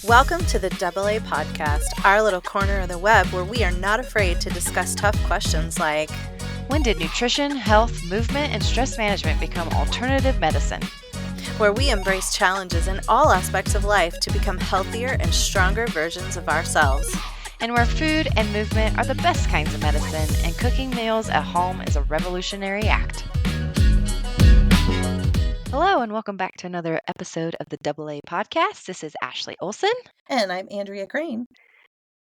Welcome to the AA Podcast, our little corner of the web where we are not afraid to discuss tough questions like, when did nutrition, health, movement, and stress management become alternative medicine? Where we embrace challenges in all aspects of life to become healthier and stronger versions of ourselves. And where food and movement are the best kinds of medicine, and cooking meals at home is a revolutionary act. Hello, and welcome back to another episode of the AA Podcast. This is Ashley Olson. And I'm Andrea Crane.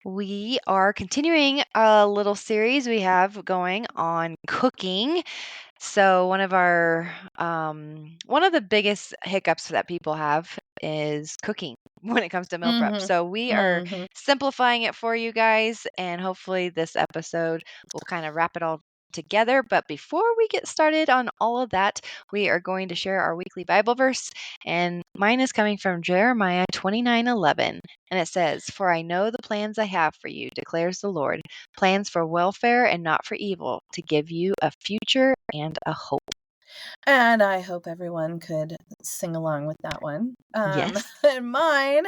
We are continuing a little series we have going on cooking. So one of the biggest hiccups that people have is cooking when it comes to meal prep. So we are simplifying it for you guys, and hopefully this episode will kind of wrap it all together. But before we get started on all of that, we are going to share our weekly Bible verse, and mine is coming from Jeremiah 29:11, and it says, "For I know the plans I have for you, declares the Lord, plans for welfare and not for evil, to give you a future and a hope." And I hope everyone could sing along with that one. Yes. And mine,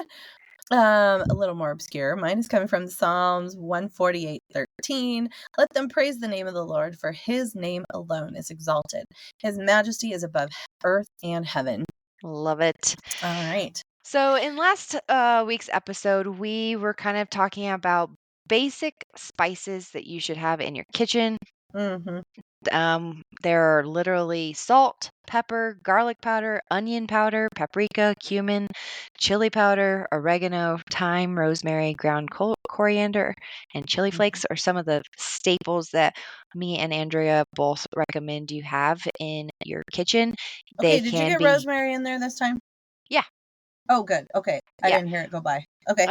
a little more obscure. Mine is coming from Psalms 148:13. Let them praise the name of the Lord, for his name alone is exalted. His majesty is above earth and heaven. Love it. All right. So in last week's episode, we were kind of talking about basic spices that you should have in your kitchen. There are literally salt, pepper, garlic powder, onion powder, paprika, cumin, chili powder, oregano, thyme, rosemary, ground coriander, and chili flakes are some of the staples that me and Andrea both recommend you have in your kitchen. Okay, did you get rosemary in there this time? Yeah. Oh, good. Okay. I didn't hear it go by. Okay.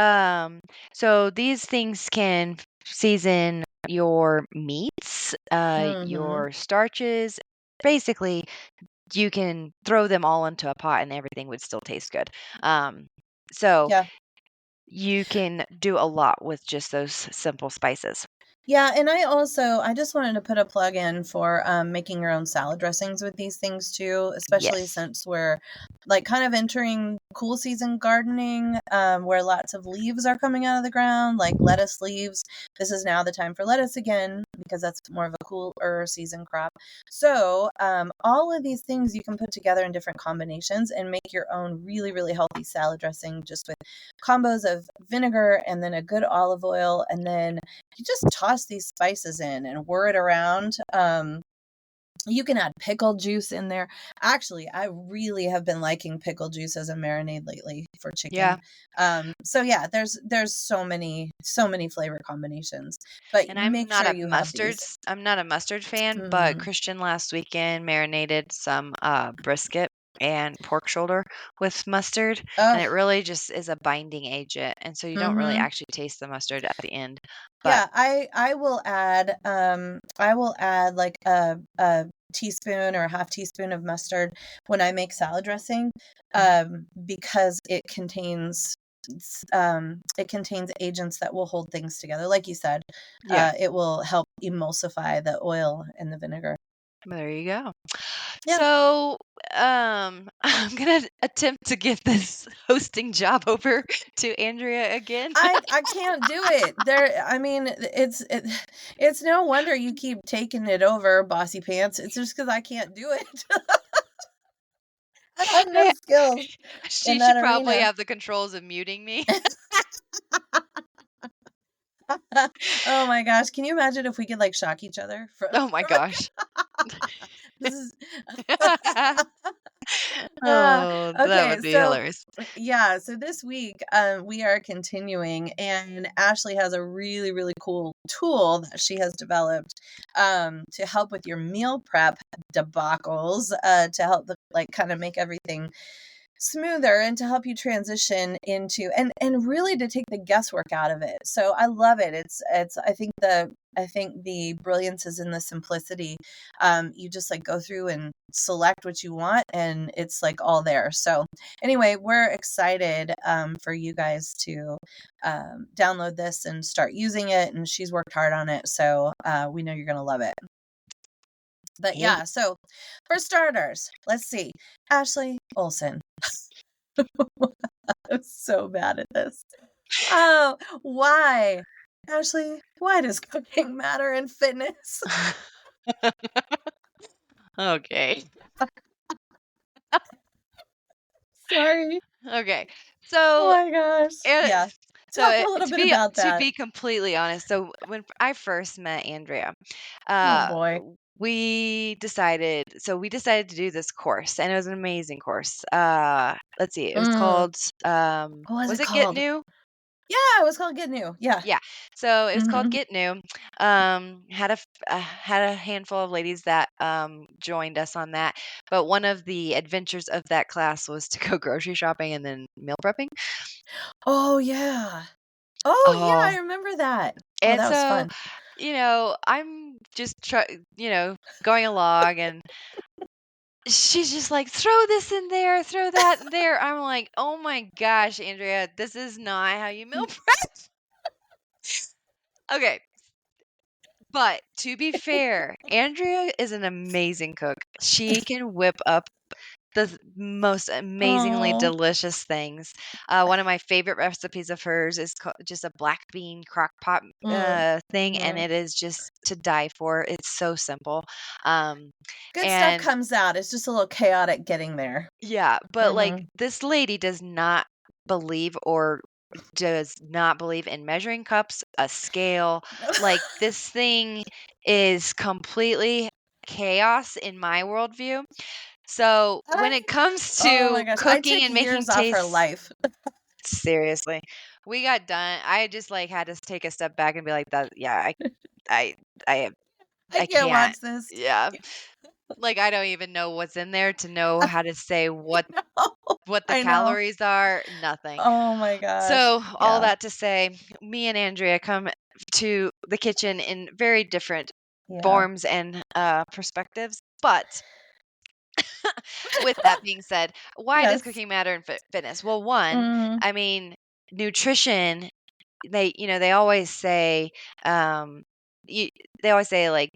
So these things can season your meats, your starches. Basically, you can throw them all into a pot and everything would still taste good. You can do a lot with just those simple spices. Yeah, and I just wanted to put a plug in for making your own salad dressings with these things too, especially since we're like kind of entering cool season gardening, where lots of leaves are coming out of the ground, like lettuce leaves. This is now the time for lettuce again because that's more of a cooler season crop. So all of these things you can put together in different combinations and make your own really, really healthy salad dressing just with combos of vinegar and then a good olive oil, and then you just toss these spices in and whir it around. You can add pickle juice in there. Actually, I really have been liking pickle juice as a marinade lately for chicken. There's so many flavor combinations. But and I'm make not sure a you mustard. have these. I'm not a mustard fan, but Christian last weekend marinated some brisket and pork shoulder with mustard, and it really just is a binding agent, and so you don't really actually taste the mustard at the end. But I will add like a teaspoon or a half teaspoon of mustard when I make salad dressing, because it contains agents that will hold things together. Like you said, it will help emulsify the oil and the vinegar. There you go. Yeah. So, I'm gonna attempt to give this hosting job over to Andrea again. I can't do it. I mean, it's no wonder you keep taking it over, bossy pants. It's just because I can't do it. I have no skills. She should probably have the controls of muting me. Oh my gosh. Can you imagine if we could like shock each other? Oh my gosh. This is that would be hilarious. Yeah, so this week we are continuing, and Ashley has a really, really cool tool that she has developed to help with your meal prep debacles, to help kind of make everything smoother and to help you transition into and really to take the guesswork out of it. So I love it. It's I think the brilliance is in the simplicity. You just like go through and select what you want and it's like all there. So anyway, we're excited for you guys to download this and start using it, and she's worked hard on it. So we know you're going to love it. But yeah, so for starters, let's see. Ashley Olson, I'm so bad at this. Oh, why? Ashley, why does cooking matter in fitness? Okay. Sorry. Okay. Oh So, my gosh. eh, Yeah. so Talk a little to bit be about to that. be completely honest, so when I first met Andrea, Oh uh, boy. we decided to do this course, and it was an amazing course. Let's see, it was Mm. called What was was it it Get called? New? Yeah, it was called Get New. Yeah. Yeah. So it was called Mhm. Get New. Had a handful of ladies that joined us on that, but one of the adventures of that class was to go grocery shopping and then meal prepping. Oh yeah. Oh yeah, Oh, I remember that. Oh, and that was so fun. I'm just going along, and she's just like, throw this in there, throw that in there. I'm like, oh my gosh, Andrea, this is not how you meal prep. Okay. But to be fair, Andrea is an amazing cook. She can whip up the most amazingly Oh. delicious things. One of my favorite recipes of hers is just a black bean crock pot Mm. thing, and Mhm. it is just to die for. It's so simple. Um, Good stuff and comes out. It's just a little chaotic getting there. yeah, but like Mhm. this lady does not believe in measuring cups, a scale. Like this thing is completely chaos in my worldview. So when I it comes Oh my to gosh, I cooking took and making years off her tastes, life. seriously, we got done. I just like had to take a step back and be like, that, yeah, I, I, I I can't can't. watch this. Yeah. Like I don't even know what's in there to know how to say No, what the I know. calories are, nothing. Oh my gosh. So, all Yeah. that to say, me and Andrea come to the kitchen in very different Yeah. forms and perspectives. But with that being said, why does Yes. cooking matter in fitness? Well, one, Mhm. I mean, nutrition, they always say, um, you, they always say like,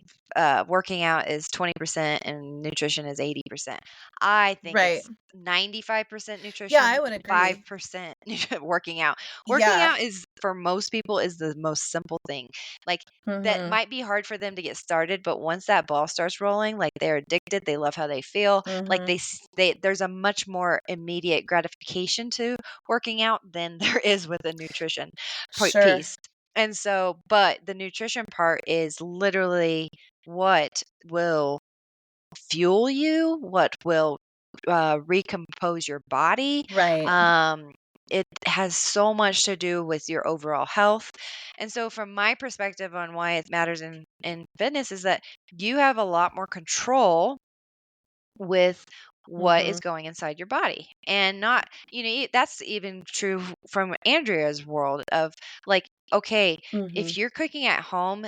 working out is 20% and nutrition is 80%. I think Right. it's 95% Yeah, nutrition, I would agree. 5% working out. Working Yeah. out is for most people is the most simple thing. Like that Mhm. might be hard for them to get started, but once that ball starts rolling, like they're addicted, they love how they feel. Like Mhm. there's a much more immediate gratification to working out than there is with a nutrition Sure. piece. And so, but the nutrition part is literally what will fuel you, what will recompose your body. Right. Um, it has so much to do with your overall health. And so, from my perspective on why it matters in fitness, is that you have a lot more control with what is Mhm. going inside your body, and not that's even true from Andrea's world of like, okay, Mhm. if you're cooking at home,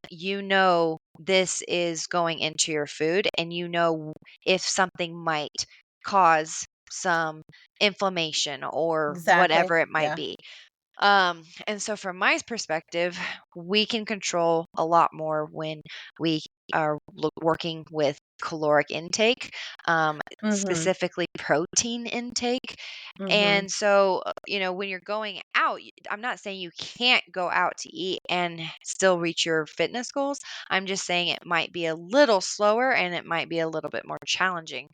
this is going into your food, and if something might cause some inflammation or Exactly. whatever it might Yeah. be. And so from my perspective, we can control a lot more when we are working with caloric intake, Mhm. specifically protein intake. Mhm. And so, when you're going out, I'm not saying you can't go out to eat and still reach your fitness goals. I'm just saying it might be a little slower and it might be a little bit more challenging.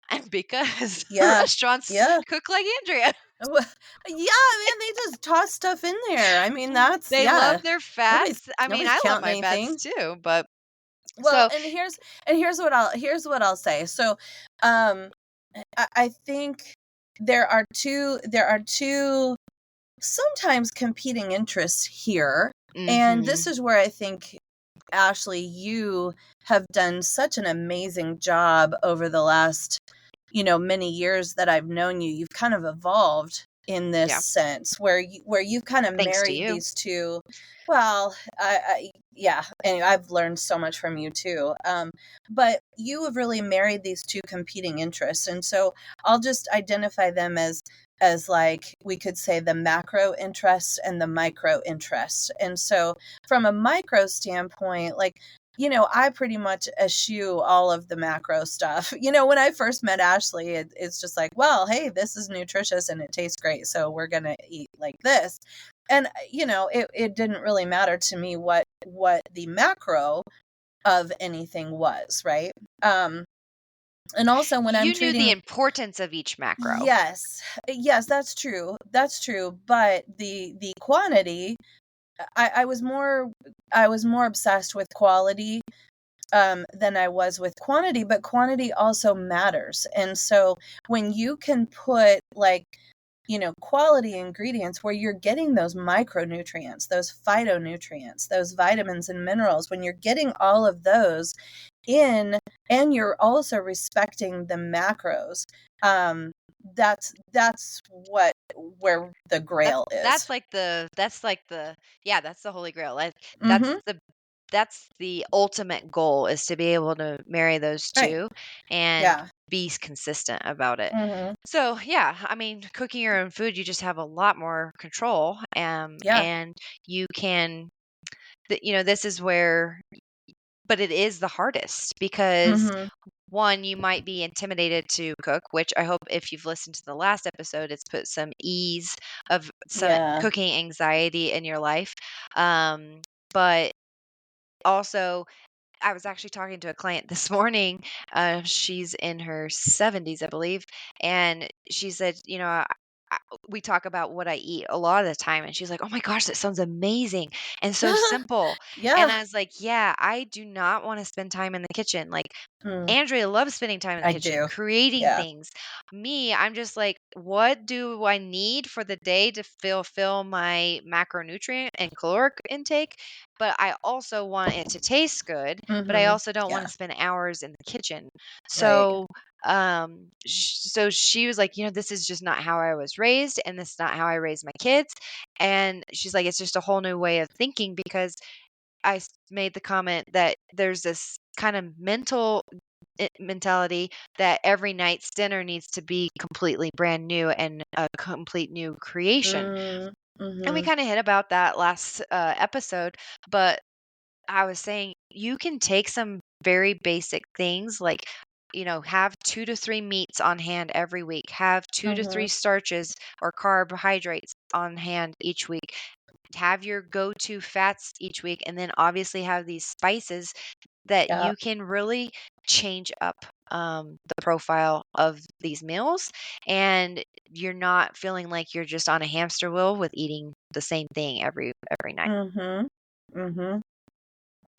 And because Yeah. restaurants Yeah. cook like Andrea. Well, yeah, man, they just toss stuff in there. I mean, that's They love yeah. their Nobody's fats. I mean, nobody's I love counting my fats anything. too, but Well, so here's what I'll say. So, um, I think there are two sometimes competing interests here, and this mhm. is where I think Ashley, you have done such an amazing job over the last, many years that I've known you. You've kind of evolved in this Yeah, sense where you've kind of thanks to married you. these two. Well, yeah, and I've learned so much from you too. But you have really married these two competing interests, and so I'll just identify them as like we could say the macro interest and the micro interest. And so from a micro standpoint, like I pretty much eschew all of the macro stuff. When I first met Ashley, it's just like, well, hey, this is nutritious and it tastes great, so we're gonna eat like this. And it didn't really matter to me what the macro of anything was, right? And also when I'm You knew the treating, importance of each macro. yes, that's true. That's true. But the quantity, I was more obsessed with quality than I was with quantity, but quantity also matters. And so when you can put like, quality ingredients where you're getting those micronutrients, those phytonutrients, those vitamins and minerals, when you're getting all of those in, and you're also respecting the macros, um, that's where the That's grail is. that's like the that's like the yeah, that's the holy grail. Like Mm-hmm. that's the ultimate goal is to be able to marry those Right. two and Yeah. be consistent about it. Mm-hmm. So, yeah, I mean, cooking your own food, you just have a lot more control, Yeah. and you can this is where but it is the hardest because Mm-hmm. one, you might be intimidated to cook, which I hope if you've listened to the last episode, it's put some ease of some Yeah. cooking anxiety in your life. But also, I was actually talking to a client this morning. She's in her 70s, I believe. And she said, I, we talk about what I eat a lot of the time. And she's like, oh my gosh, that sounds amazing and so simple. And Yeah. I was like, yeah, I do not want to spend time in the kitchen. Like, Mm, Andrea loves spending time in the I kitchen, do. creating Yeah. things. Me, I'm just like, what do I need for the day to fulfill my macronutrient and caloric intake? But I also want it to taste good, but I Mhm. also don't want Yeah. to spend hours in the kitchen. Right. So, so she was like, this is just not how I was raised, and this is not how I raise my kids. And she's like, it's just a whole new way of thinking because made the comment that there's this kind of mentality that every night's dinner needs to be completely brand new and a complete new creation. Mm, And we mhm. kind of hit about that last episode, but I was saying you can take some very basic things like, have 2 to 3 meats on hand every week, have 2 to 3 Mhm. starches or carbohydrates on hand each week, have your go to fats each week, and then obviously have these spices that Yeah. you can really change up the profile of these meals. And you're not feeling like you're just on a hamster wheel with eating the same thing every night. Mhm. Mhm.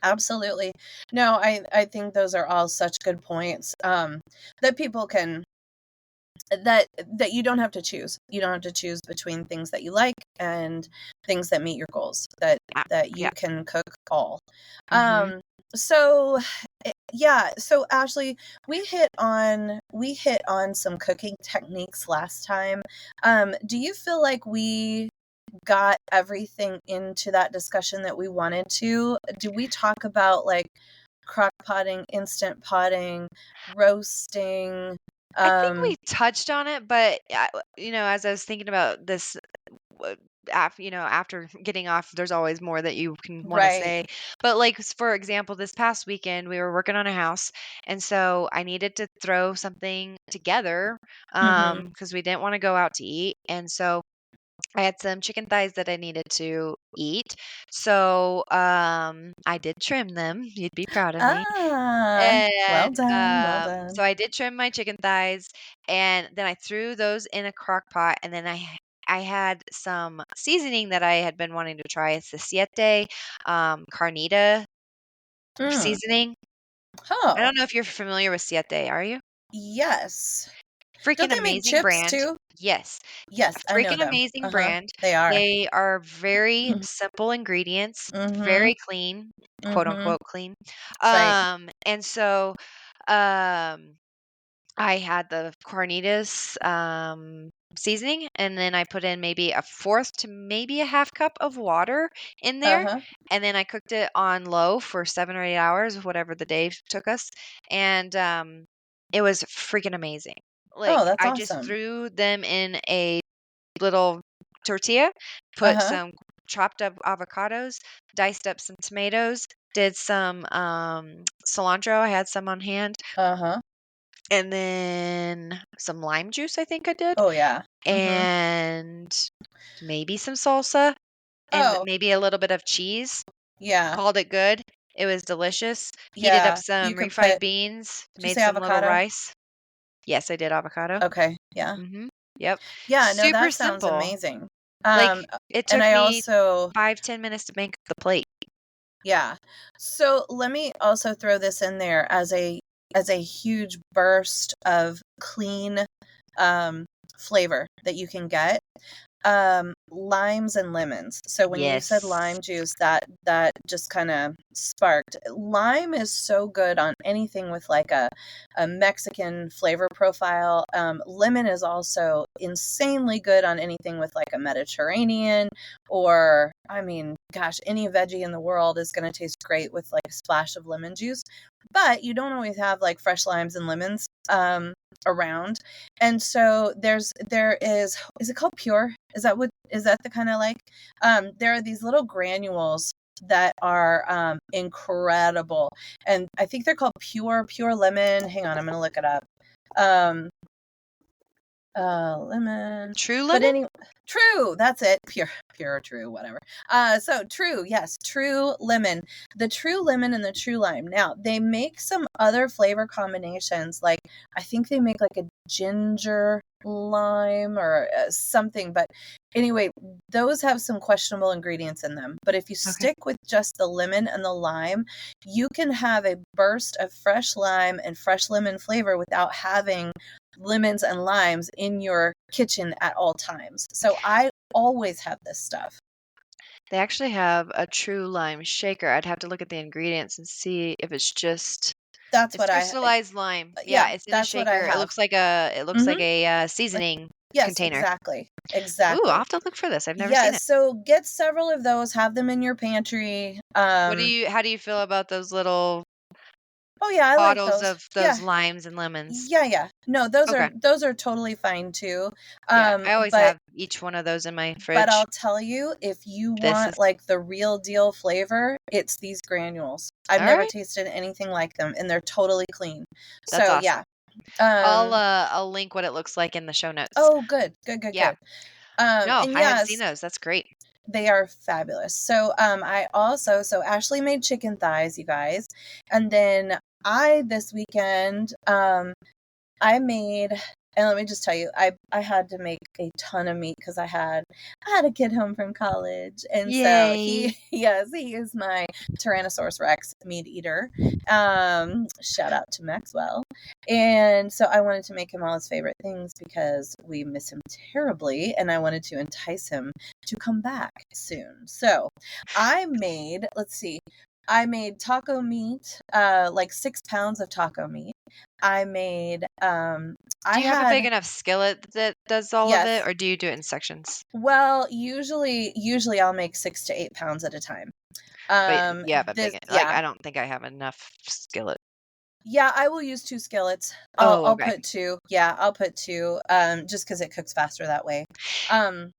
Absolutely. No, I think those are all such good points, that people can that you don't have to choose. You don't have to choose between things that you like and things that meet your goals, Yeah. that Yeah. you can cook all. Hmm. Um, so yeah, so Ashley, we hit on some cooking techniques last time. Do you feel like we got everything into that discussion that we wanted to? Do we talk about like crock potting, instant potting, roasting? I think Um, we touched on it, but as I was thinking about this, after getting off, there's always more that you can want to right. say. But like for example, this past weekend we were working on a house, and so I needed to throw something together Mhm. because we didn't want to go out to eat, and so I had some chicken thighs that I needed to eat. So I did trim them. You'd be proud of me. Well And, done, well done. so I did trim my chicken thighs, and then I threw those in a crock pot, and then I had some seasoning that I had been wanting to try. It's the Siete, carnita Mm. seasoning. I Oh, don't know if you're familiar with Siete, are you? yes. Don't Freaking they make amazing chips brand. too? Yes. Yes, I know Freaking them. amazing Uh-huh. brand. They are. They are very simple ingredients, Mhm. very clean, quote Mhm. unquote clean. Right. And so, um I had the carnitas, seasoning, and then I put in maybe a fourth to maybe a half cup of water in there, Uh-huh. and then I cooked it on low for 7 or 8 hours, whatever the day took us, and, it was freaking amazing. Like, Oh, that's I just awesome. threw them in a little tortilla, put Uh-huh. some chopped up avocados, diced up some tomatoes, did some cilantro. I had some on hand. Uh-huh. And then some lime juice, I think I did. Oh, yeah. Mhm. And maybe some salsa and Oh, maybe a little bit of cheese. yeah. Called it good. It was delicious. Heated up Yeah. You some could refried put beans, did you made say some little avocado? rice. Yes, I did avocado. Okay, yeah. Mhm. Yep. Yeah, no, Super that sounds simple. amazing. Like, it And took I me also 5, 10 minutes to make the plate. yeah. So let me also throw this in there as a huge burst of clean um flavor that you can get. Limes and lemons. So when you said Yes. lime juice, that just kind of sparked. Lime is so good on anything with like a Mexican flavor profile. Lemon is also insanely good on anything with like a Mediterranean, or I mean, gosh, any veggie in the world is going to taste great with like a splash of lemon juice. But you don't always have like fresh limes and lemons around. And so there is it called Pure? Is that the kind of like there are these little granules that are incredible. And I think they're called Pure Lemon. Hang on, I'm going to look it up. Um lemon. True But lemon? any True, that's it. Pure or true, whatever. So true, yes, true lemon. The true lemon and the true lime. Now, they make some other flavor combinations. Like I think they make like a ginger lime or something, but anyway, those have some questionable ingredients in them. But if you Okay. stick with just the lemon and the lime, you can have a burst of fresh lime and fresh lemon flavor without having lemons and limes in your kitchen at all times. So I always have this stuff. They actually have a true lime shaker. I'd have to look at the ingredients and see if That's it's what crystallized lime. Yeah, yeah, it's in a that's what I shaker. It have. looks like Mhm. a Like seasoning yes, container. exactly. Ooh, I'll Exactly. have to look for this. I've never seen Yes, it. so get several of those, have them in your pantry. How do you feel about those little Oh yeah, I like bottles those. of Yeah. those limes and lemons? Yeah. No, Okay. those are totally fine too. Yeah, I always But have each one of those in my I'll fridge. tell you, if you This is want like the real deal flavor, it's these granules. I've all never right. tasted anything like them, and they're totally clean. That's So awesome. yeah. Um I'll link what it looks like in the show notes. oh good, good, good, Yeah. good. No, And I hadn't seen yes, those. That's great. they are fabulous. So I also so Ashley made chicken thighs, you guys. And then I this weekend I made and let me just tell you, I had to make a ton of meat because I had a kid home from college, and so he Yay. yes he is my Tyrannosaurus Rex meat eater. Shout out to Maxwell, and so I wanted to make him all his favorite things because we miss him terribly, and I wanted to entice him to come back soon. So I made let's see. I made taco meat, like 6 pounds of taco meat. I made I Do you have a big had enough skillet that does all of it, yes. or do you do it in sections? Well, usually I'll make 6 to 8 pounds at a time. But you have a This big like, yeah. I don't think I have enough skillet. Yeah, I will use 2 skillets. Oh, I'll okay. put 2. Yeah, I'll put 2 just cuz it cooks faster that way. Um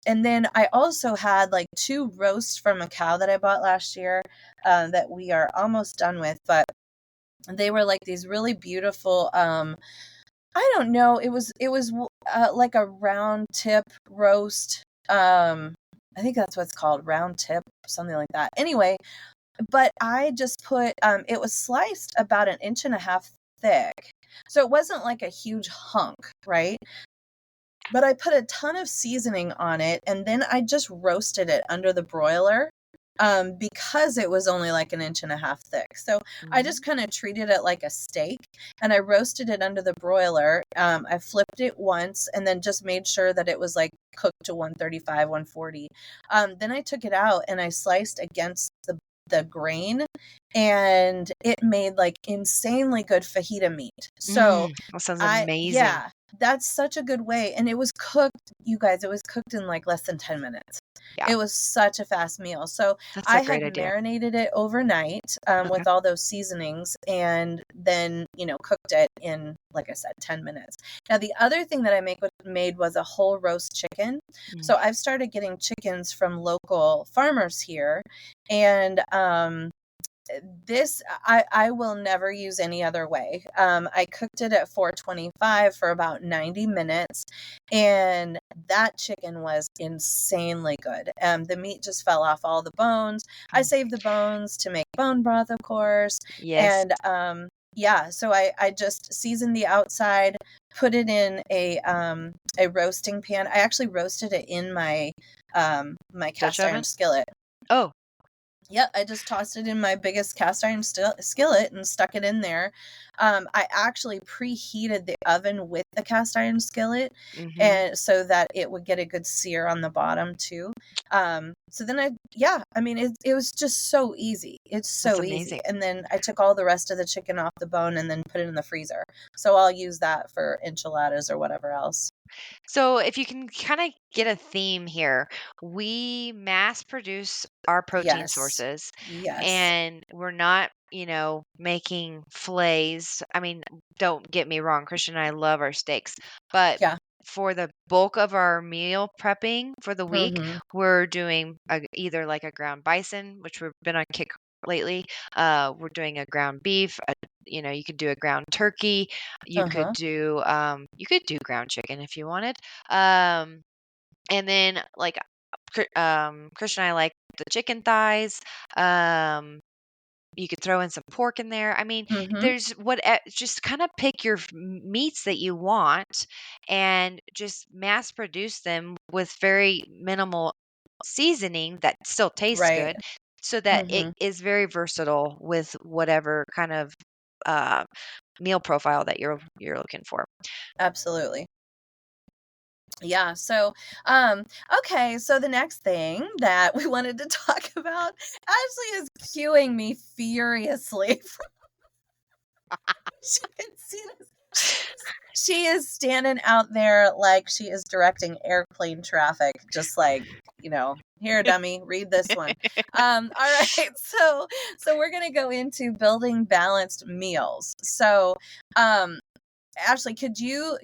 and then I also had like 2 roasts from a cow that I bought last year that we are almost done with, but they were like these really beautiful I don't know. It was like a round tip roast. I think that's what it's called, round tip, something like that. Anyway, but I just put it was sliced about an inch and a half thick. So it wasn't like a huge hunk, right? But I put a ton of seasoning on it and then I just roasted it under the broiler because it was only like an inch and a half thick. So I just Mhm. kind of treated it like a steak and I roasted it under the broiler. I flipped it once and then just made sure that it was like cooked to 135, 140. Then I took it out and I sliced against the grain and it made like insanely good fajita meat. So That sounds I amazing. yeah, that's such a good way. And it was cooked, you guys, it was cooked in like less than 10 minutes. Yeah, It was such a fast meal. So that's a I great had idea. marinated it overnight Okay. with all those seasonings and then, cooked it in, like I said, 10 minutes. Now, the other thing that made was a whole roast chicken. Mm. So I've started getting chickens from local farmers here. And this I will never use any other way. I cooked it at 425 for about 90 minutes, and that chicken was insanely good. The meat just fell off all the bones. I saved the bones to make bone broth, of course, Yes. and yeah, so I just seasoned the outside, put it in a roasting pan. I actually roasted it in my Dutch cast iron oven? skillet. Oh, Yep, I just tossed it in my biggest cast iron skillet and stuck it in there. I actually preheated the oven with the cast iron skillet, mhm. and so that it would get a good sear on the bottom too. So then I mean, it was just so easy. It's That's so easy. amazing. And then I took all the rest of the chicken off the bone and then put it in the freezer. So I'll use that for enchiladas or whatever else. So if you can kind of get a theme here, we mass produce our protein Yes. sources Yes. and we're not, making fillets. I mean, don't get me wrong, Christian and I love our steaks, but Yeah. for the bulk of our meal prepping for the week, Mhm. we're doing either like a ground bison, which we've been on kick lately. We're doing a ground beef. You could do a ground turkey. Uh-huh. You could do ground chicken if you wanted. Um, and then like Christian and I like the chicken thighs. Um, you could throw in some pork in there. I mean, Mhm. there's just kind of pick your meats that you want and just mass produce them with very minimal seasoning that still tastes Right. good so that it Mhm. is very versatile with whatever kind of uh, meal profile that you're looking for. Absolutely. Yeah. So, um, okay. So the next thing that we wanted to talk about actually is cueing me furiously. She can see this. She is standing out there like she is directing airplane traffic, just like, here, dummy, read this one. All right. So we're gonna go into building balanced meals. So, um, Ashley, could you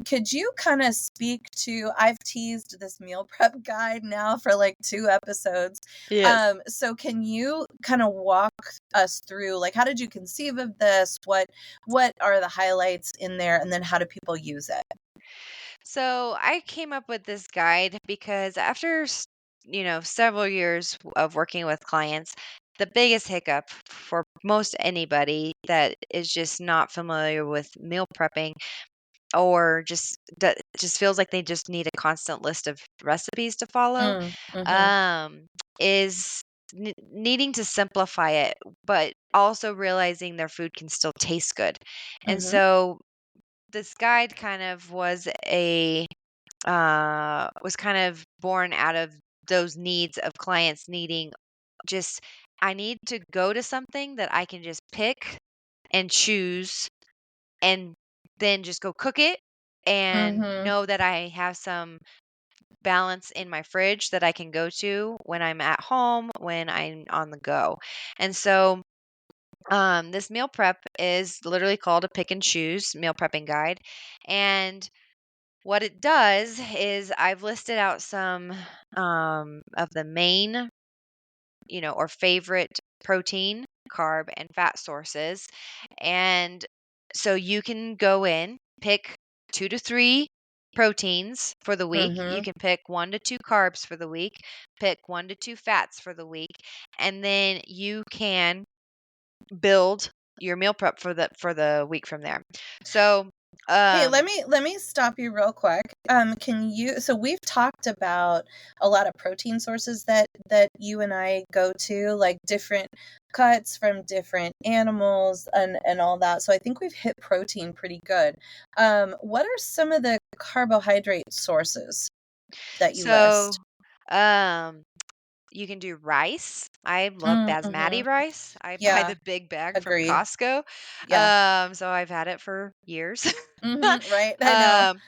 kind of speak to, I've teased this meal prep guide now for like 2 episodes. Yes. So can you kind of walk us through, like, how did you conceive of this? What are the highlights in there, and then how do people use it? So I came up with this guide because after, several years of working with clients, the biggest hiccup for most anybody that is just not familiar with meal prepping or just feels like they just need a constant list of recipes to follow, Mm-hmm. um, is needing to simplify it, but also realizing their food can still taste good. And Mm-hmm. so this guide kind of was kind of born out of those needs of clients needing just I need to go to something that I can just pick and choose and then just go cook it and Mm-hmm. know that I have some balance in my fridge that I can go to when I'm at home, when I'm on the go. And so this meal prep is literally called a pick and choose meal prepping guide. And what it does is I've listed out some of the main, or favorite protein, carb, and fat sources. And so you can go in, pick 2 to 3 proteins for the week. You Mm-hmm. can pick 1 to 2 carbs for the week, pick 1 to 2 fats for the week, and then you can build your meal prep for the week from there. So, Hey, let um, me let me stop you real quick. Can you, so we've talked about a lot of protein sources that you and I go to, like different cuts from different animals and all that. So I think we've hit protein pretty good. What are some of the carbohydrate sources that you so list? um, You can do rice. I love Mm-hmm. basmati rice. I buy Yeah, the big bag from agree. Costco. Yeah. So I've had it for years. Mm-hmm. Right. I know. Um,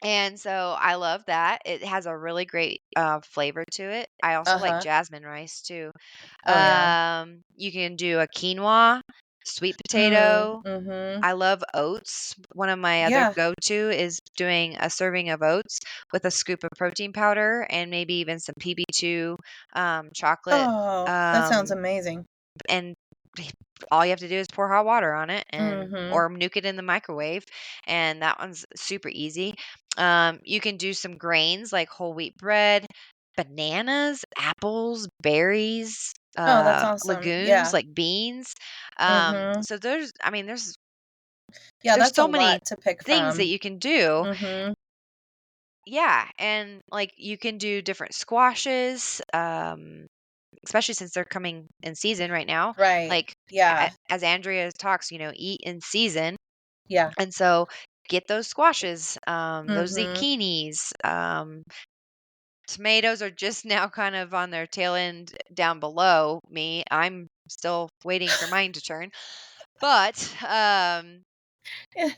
and so I love that. It has a really great flavor to it. I also like Uh-huh. jasmine rice too. Oh yeah. You can do a quinoa, sweet potato. Mm-hmm. I love oats. One of my other Yeah. go-to is doing a serving of oats with a scoop of protein powder and maybe even some PB2 chocolate Oh, that sounds um, amazing. and all you have to do is pour hot water on it and Mhm. or nuke it in the microwave, and that one's super easy. You can do some grains like whole wheat bread, bananas, apples, berries, Oh, that's awesome. legumes Yeah. like beans. Mhm. So Yeah, there's that's a so many lot to pick things that from. you can do. Mhm. Yeah, and like you can do different squashes, especially since they're coming in season right now. Right. Like Yeah. as Andrea talks, eat in season, Yeah. and so get those squashes, those Mhm. zucchinis. Tomatoes are just now kind of on their tail end down below me. I'm still waiting for mine to turn, but It's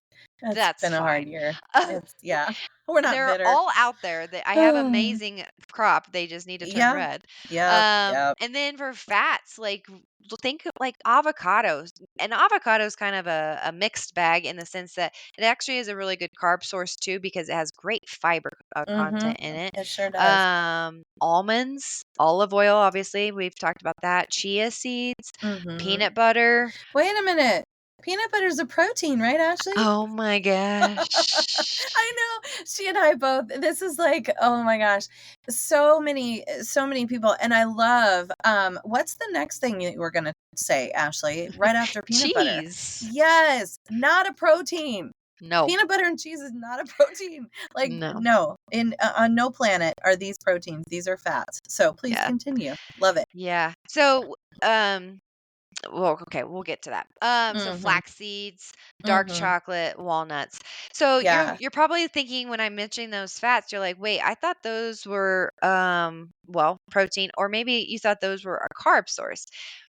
that's been a hard fine. year. It's yeah. We're not They're bitter. all out there. That I have amazing crop. They just need to turn Yeah. red. Yep, yep. And then for fats, like think of like avocados. And avocado is kind of a mixed bag in the sense that it actually is a really good carb source too because it has great fiber Mhm. content in it. It sure does. Almonds, olive oil, obviously we've talked about that. Chia seeds, Mhm. peanut butter. Wait a minute. Peanut butter's a protein, right, Ashley? Oh my gosh. I know. She and I both. This is like, oh my gosh, so many people, and I love. What's the next thing you were gonna say, Ashley? Right after peanut butter? Cheese. Yes, not a protein. No, Peanut butter and cheese is not a protein. Like, no. no, in on no planet are these proteins. These are fats. So please Yeah. continue. Love it. Yeah. So, well, okay, we'll get to that. So Mhm. flax seeds, dark Mhm. chocolate, walnuts. So Yeah. you're probably thinking when I'm mentioning those fats, you're like, wait, I thought those were well, protein, or maybe you thought those were a carb source.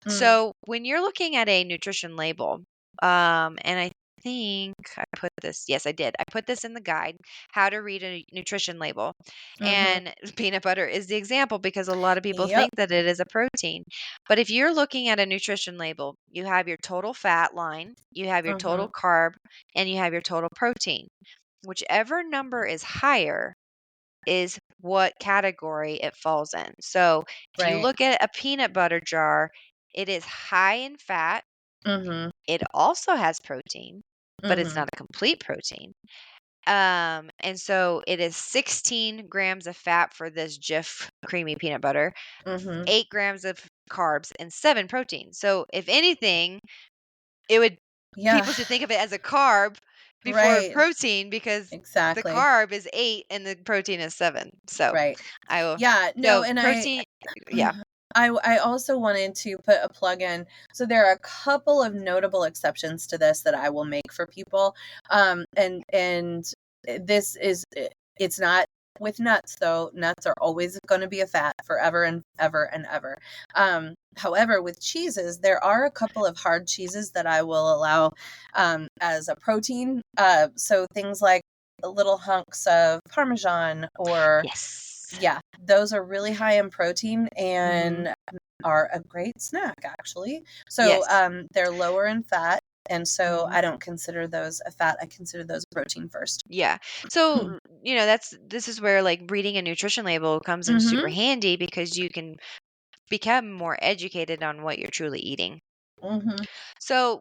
Mm. So when you're looking at a nutrition label, and I think I put this, yes, I did. I put this in the guide, how to read a nutrition label. Mhm. And peanut butter is the example because a lot of people Yep. think that it is a protein. But if you're looking at a nutrition label, you have your total fat line, you have your total Mhm. carb, and you have your total protein. Whichever number is higher is what category it falls in. So if you Right. look at a peanut butter jar, it is high in fat. Mhm. It also has protein, but it's Mhm. not a complete protein. And so it is 16 grams of fat for this Jif creamy peanut butter, Mhm. 8 grams of carbs, and 7 proteins. So if anything, it would Yeah. people should think of it as a carb before Right. protein because the Exactly. carb is 8 and the protein is 7. So Right. I will Yeah, no, so and protein yeah. I also wanted to put a plug in. So there are a couple of notable exceptions to this that I will make for people. And this is it's not with nuts though. Nuts are always going to be a fat forever and ever and ever. However, with cheeses, there are a couple of hard cheeses that I will allow as a protein. So things like little hunks of Parmesan or Yes. yeah, those are really high in protein Mhm. and are a great snack actually. So Yes. they're lower in fat and so Mhm. I don't consider those a fat. I consider those a protein first. Yeah. So, this is where like reading a nutrition label comes in super Mhm. handy because you can become more educated on what you're truly eating. Mhm. So,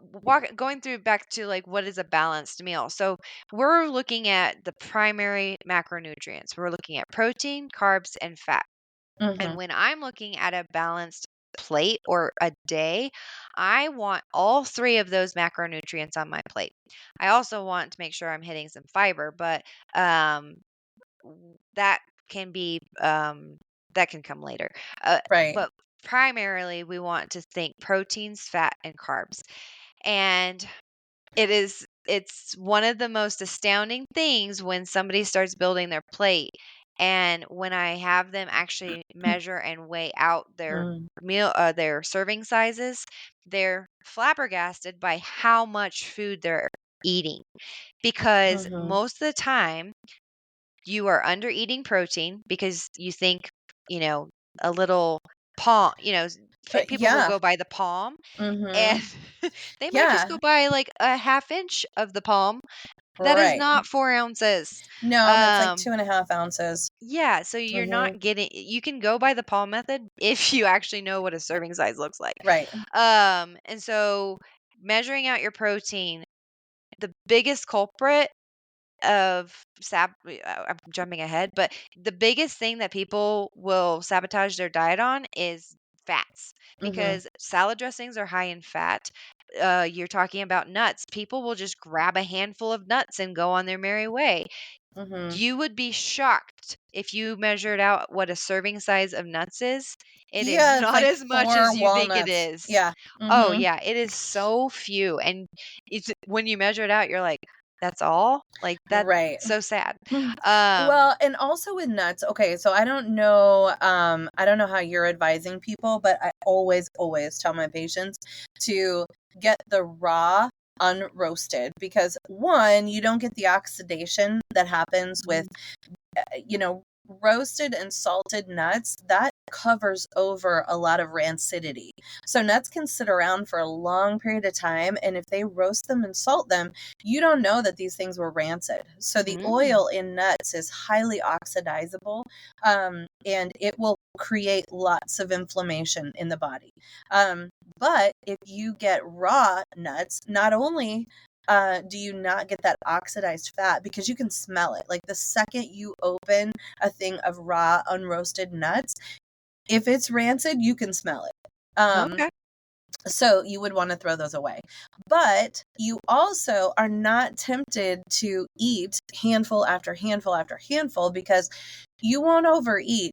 going through back to like what is a balanced meal. So, we're looking at the primary macronutrients. We're looking at protein, carbs, and fat. And Mhm. when I'm looking at a balanced plate or a day, I want all three of those macronutrients on my plate. I also want to make sure I'm hitting some fiber, but um, that can be that can come later. Right. But primarily, we want to think proteins, fat, and carbs. And it's one of the most astounding things when somebody starts building their plate and when I have them actually measure and weigh out their Mm. their serving sizes, they're flabbergasted by how much food they're eating because Mhm. most of the time you are under eating protein because you think, you know, a little palm, people will Yeah. go by the palm and Mhm. they might just Yeah. go by like a half inch of the palm That is Right. not 4 ounces. No, that's like Um, 2.5 ounces. yeah, so you're Mhm. not getting you can go by the Paul method if you actually know what a serving size looks like. Right. And so measuring out your protein, the biggest culprit of I'm jumping ahead, but the biggest thing that people will sabotage their diet on is fats Mhm. because salad dressings are high in fat. You're talking about nuts. People will just grab a handful of nuts and go on their merry way. Mhm. You would be shocked if you measured out what a serving size of nuts is. It is Yeah, it's not like as much 4 as you think it walnuts. is. Yeah. Oh, Mhm. yeah, it is so few, and it's when you measure it out, you're like, "That's all?" Like, that's Right. so sad. Hmm. Um Well, and also with nuts, okay, so I don't know how you're advising people, but I always, always tell my patients to get the raw unroasted because one, you don't get the oxidation that happens with Mhm. you know, roasted and salted nuts, that covers over a lot of rancidity. So nuts can sit around for a long period of time, and if they roast them and salt them, you don't know that these things were rancid. So the Mm. oil in nuts is highly oxidizable, and it will create lots of inflammation in the body. But if you get raw nuts, not only do you not get that oxidized fat because you can smell it. Like the second you open a thing of raw unroasted nuts, if it's rancid, you can smell it. Okay. So you would want to throw those away. But you also are not tempted to eat handful after handful after handful because you won't overeat.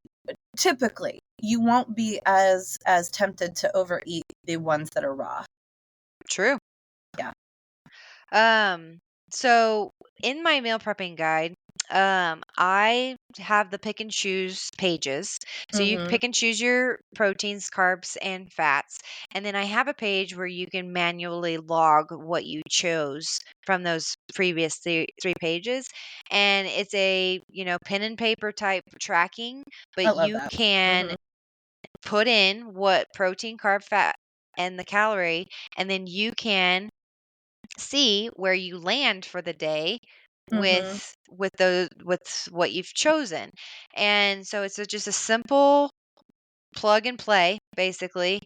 Typically, you won't be as tempted to overeat the ones that are raw. True. Yeah. Um, so in my meal prepping guide, I have the pick and choose pages. So you Mhm. pick and choose your proteins, carbs, and fats. And then I have a page where you can manually log what you chose from those previous three pages. And it's a, pen and paper type tracking, but I love you that. can Mhm. put in what protein, carb, fat, and the calorie, and then you can see where you land for the day Mhm. with what you've chosen. And so it's just a simple plug and play, basically,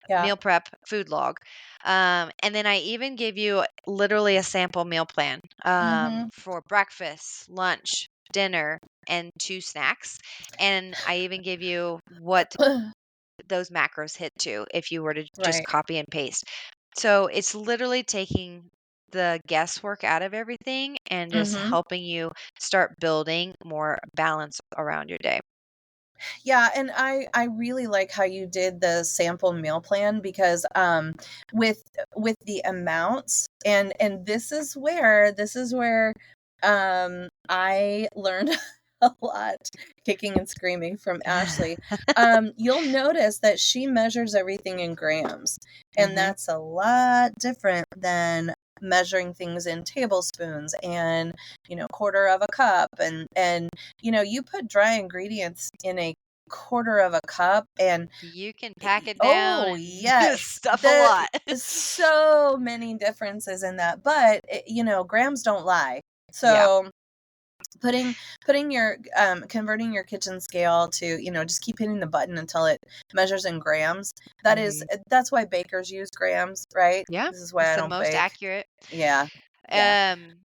Yeah. meal prep food log. And then I even give you literally a sample meal plan Mhm. for breakfast, lunch, dinner, and 2 snacks. And I even give you what those macros hit to if you were to just Right. copy and paste. So it's literally taking the guesswork out of everything and just Mhm. helping you start building more balance around your day. Yeah, and I really like how you did the sample meal plan because with with the amounts and this is where I learned a lot kicking and screaming from Ashley. You'll notice that she measures everything in grams, and Mhm. that's a lot different than measuring things in tablespoons and quarter of a cup and you put dry ingredients in a quarter of a cup and You can pack it down oh and yes, stuff a the lot. so many differences in that, but grams don't lie. Yeah. So putting putting your converting your kitchen scale to just keep hitting the button until it measures in grams. Mhm. That's why bakers use grams, right? Yeah. This is why It's I the don't most bake. accurate. Yeah. Yeah. Um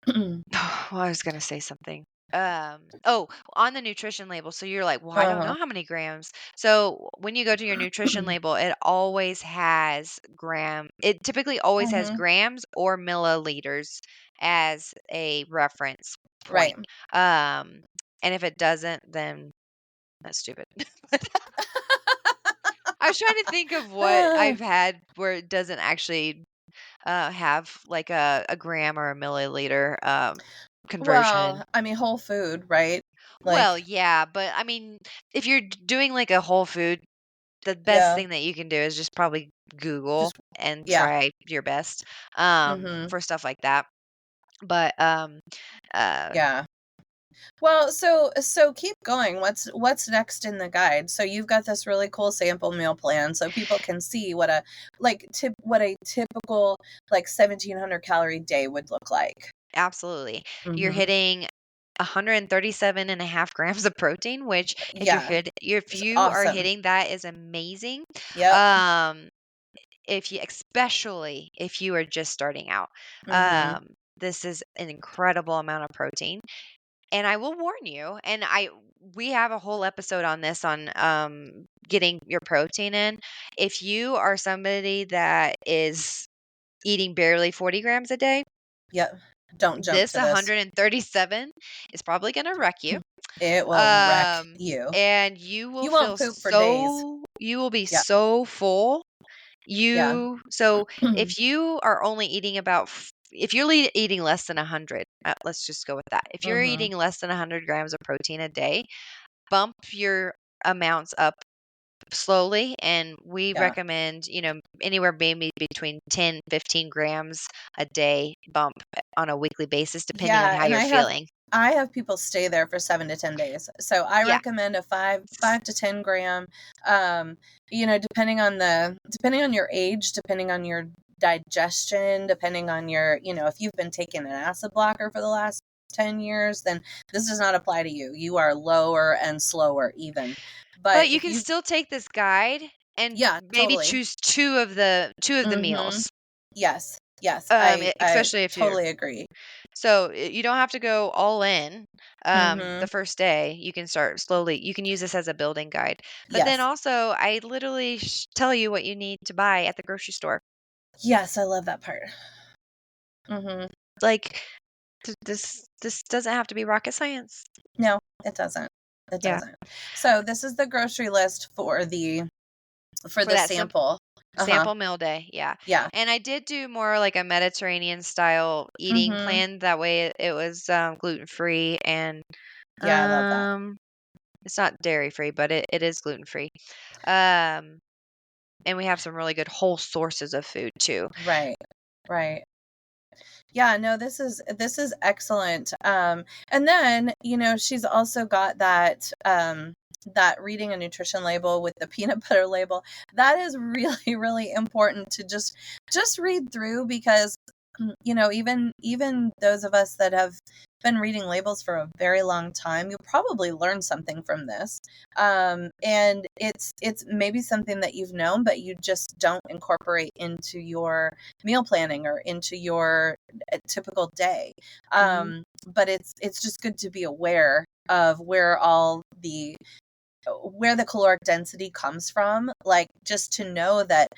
well, I was gonna say something. Oh, on the nutrition label. So you're like, well, I don't Uh-huh. know how many grams. So when you go to your nutrition label, it always has gram. It typically always has Mhm. grams or milliliters as a reference point. Right. Um, and if it doesn't, then that's stupid. I was trying to think of what I've had where it doesn't actually have like a gram or a milliliter conversion. Well, I mean, whole food, right? Well, Like, yeah, but I mean, if you're doing like a whole food, the best yeah, thing that you can do is just probably Google just and yeah. try your best Mhm. for stuff like that. But uh Yeah. Well, so keep going. What's next in the guide? So you've got this really cool sample meal plan so people can see what a typical like 1700 calorie day would look like. Absolutely. You're Mhm. hitting 137.5 grams of protein, which Yeah, if it's you are awesome. hitting that is amazing. Yep. Um, if you especially if you are just starting out. Mhm. This is an incredible amount of protein. And I will warn you, and I we have a whole episode on this on getting your protein in. If you are somebody that is eating barely 40 grams a day, Yep. Don't jump this to this. 137 is probably going to wreck you. It will wreck Um, you. and You won't poop for days. you will be Yeah. so full. Yeah. So if you are only eating if you're eating less than 100, let's just go with that. If you're Mhm. eating less than 100 grams of protein a day, bump your amounts up slowly. And we Yeah. recommend, anywhere maybe between 10, 15 grams a day bump on a weekly basis, depending on Yeah, how and you're feeling. I have people stay there for 7 to 10 days. So I Yeah. recommend a 5 to 10 gram, um, depending on your age, depending on your digestion, depending on if you've been taking an acid blocker for the last 10 years, then this does not apply to you. You are lower and slower even. But But you if can you still take this guide and Yeah, maybe totally. choose two of the Mhm. meals. Yes. Yes. I Especially if you're totally agree. so you don't have to go all in the Mhm. first day. You can start slowly. You can use this as a building guide. But then Yes. also, I literally tell you what you need to buy at the grocery store. Yes, I love that part. Mhm. Like this doesn't have to be rocket science. No, it doesn't. It Yeah, doesn't. So this is the grocery list for for the that simple sample. Uh-huh. sample meal day. Yeah, Yeah. and I did do more like a Mediterranean style eating Mhm. plan. That way, it was gluten free and Yeah, I love that. um, it's not dairy free, but it is gluten free. Um, and we have some really good whole sources of food too. Right. Right. Yeah, no, this is excellent. And then, she's also got that reading a nutrition label with the peanut butter label. That is really, really important to just read through because even those of us that have been reading labels for a very long time, you'll probably learn something from this. And it's maybe something that you've known, but you just don't incorporate into your meal planning or into your a typical day. Mhm. But it's just good to be aware of where the caloric density comes from, like just to know that,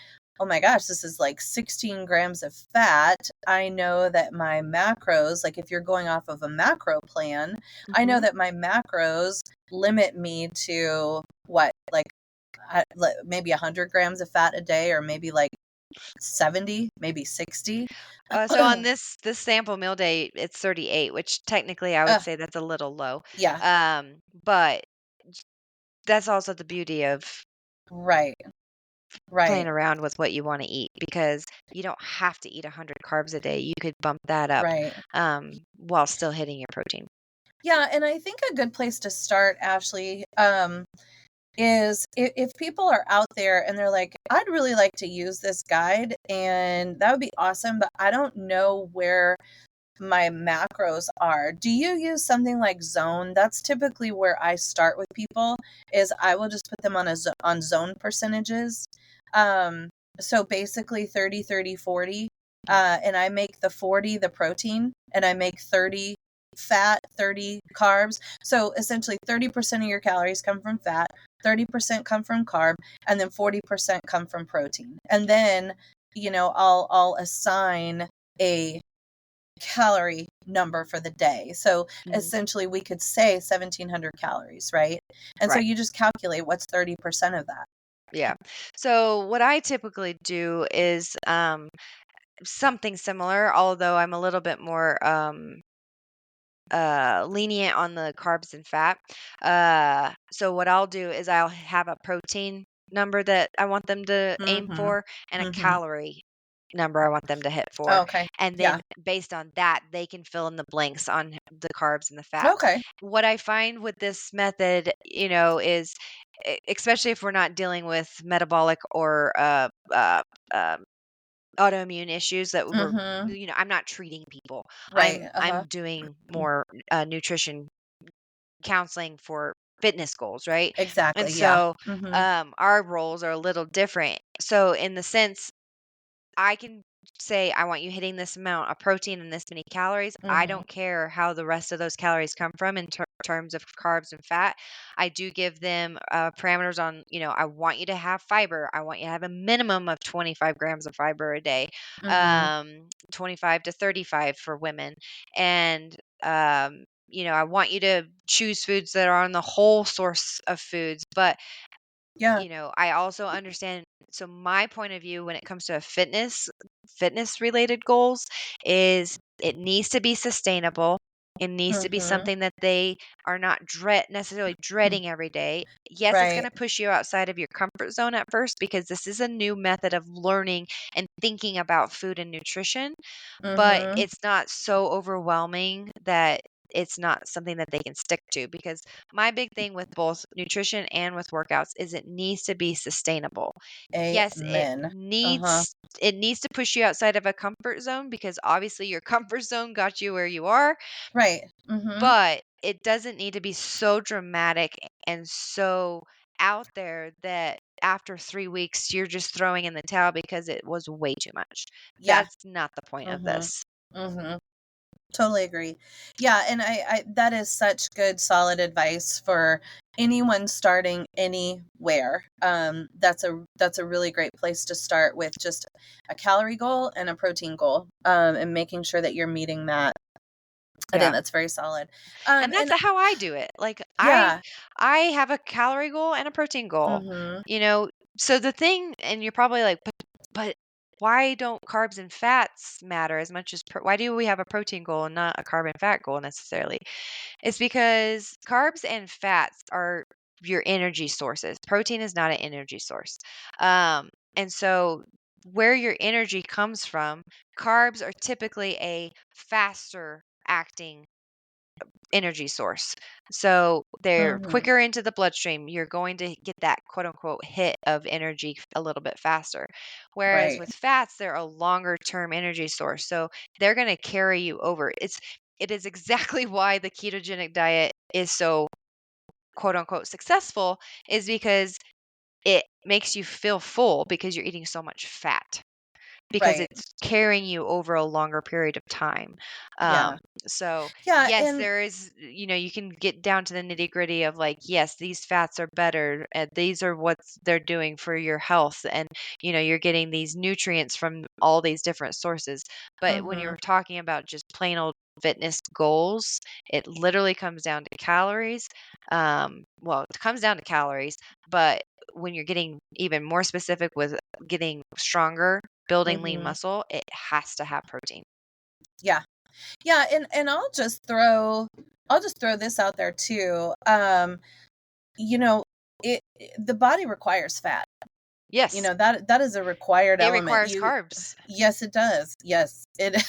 oh my gosh, this is like 16 grams of fat. I know that my macros, like if you're going off of a macro plan, I know Mhm. that my macros limit me to what, like maybe 100 grams of fat a day, or maybe like 70, maybe 60. So on this sample meal day, it's 38, which technically I would Ugh, say that's a little low. yeah, But that's also the beauty of right, playing right, around with what you want to eat because you don't have to eat 100 carbs a day. You could bump that up right. while still hitting your protein. Yeah, and I think a good place to start, Ashley, is if people are out there and they're like, I'd really like to use this guide and that would be awesome, but I don't know where my macros are. Do you use something like Zone? That's typically where I start with people. Is I will just put them on zone percentages. Um, so basically 30, 30, 40. And I make the 40 the protein, and I make 30 fat, 30 carbs. So essentially 30% of your calories come from fat, 30% come from carb, and then 40% come from protein. And then, I'll assign a calorie number for the day. So Mhm. essentially we could say 1700 calories, right? And so Right. you just calculate what's 30% of that. Yeah. So what I typically do is something similar, although I'm a little bit more lenient on the carbs and fat. So what I'll do is I'll have a protein number that I want them to aim Mhm. for and a Mhm. calorie number I want them to hit for. Okay. And Yeah. then based on that, they can fill in the blanks on the carbs and the fat. Okay. What I find with this method, is especially if we're not dealing with metabolic or autoimmune issues that were, Mhm. I'm not treating people. Right. I'm doing more nutrition counseling for fitness goals, right? And Exactly. Yeah. so Mhm. our roles are a little different. So in the sense I can say, I want you hitting this amount of protein and this many calories. I Mhm. don't care how the rest of those calories come from in terms of carbs and fat. I do give them parameters on, I want you to have fiber. I want you to have a minimum of 25 grams of fiber a day, Mhm. 25 to 35 for women. And, I want you to choose foods that are on the whole source of foods. But Yeah. I also understand. So my point of view when it comes to fitness related goals is it needs to be sustainable. It needs to be Mhm. something that they are not necessarily Mm. dreading every day. Yes, it's going Right. to push you outside of your comfort zone at first because this is a new method of learning and thinking about food and nutrition, but Mhm. it's not so overwhelming that it's not something that they can stick to, because my big thing with both nutrition and with workouts is it needs to be sustainable. Yes, Amen. Uh-huh. it needs to push you outside of a comfort zone because obviously your comfort zone got you where you are, Right. Mhm. but it doesn't need to be so dramatic and so out there that after 3 weeks you're just throwing in the towel because it was way too much. Yeah. That's not the point of Mhm. this. Mhm. Totally agree. Yeah, and I that is such good solid advice for anyone starting anywhere. That's a really great place to start with just a calorie goal and a protein goal. And making sure that you're meeting that. I think Yeah. that's very solid. And that's And how I do it. Like yeah. I have a calorie goal and a protein goal. Mhm. You know, so the thing, and you're probably like, but why don't carbs and fats matter as much as why do we have a protein goal and not a carb and fat goal necessarily? It's because carbs and fats are your energy sources. Protein is not an energy source. And so where your energy comes from, carbs are typically a faster acting energy source. So they're Mhm. quicker into the bloodstream. You're going to get that quote unquote hit of energy a little bit faster. Whereas Right. with fats, they're a longer term energy source. So they're going to carry you over. It is exactly why the ketogenic diet is so quote unquote successful, is because it makes you feel full because you're eating so much fat, because Right. it's carrying you over a longer period of time. Yeah. Um, so Yeah, yes, and there is, you can get down to the nitty gritty of like, yes, these fats are better, and these are what they're doing for your health, and you're getting these nutrients from all these different sources. But when mhm. you're talking about just plain old fitness goals, it literally comes down to calories. Well, it comes down to calories, but when you're getting even more specific with getting stronger, building lean Mhm. muscle, it has to have protein. Yeah. Yeah, and I'll just throw this out there too. You know, the body requires fat. Yes, That is a required it element. requires carbs. Yes, it does. Yes, it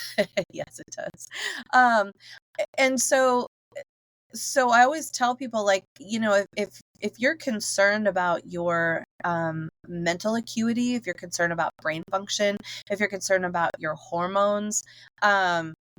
yes, it does. Um, and so I always tell people, like, if you're concerned about your mental acuity, if you're concerned about brain function, if you're concerned about your hormones,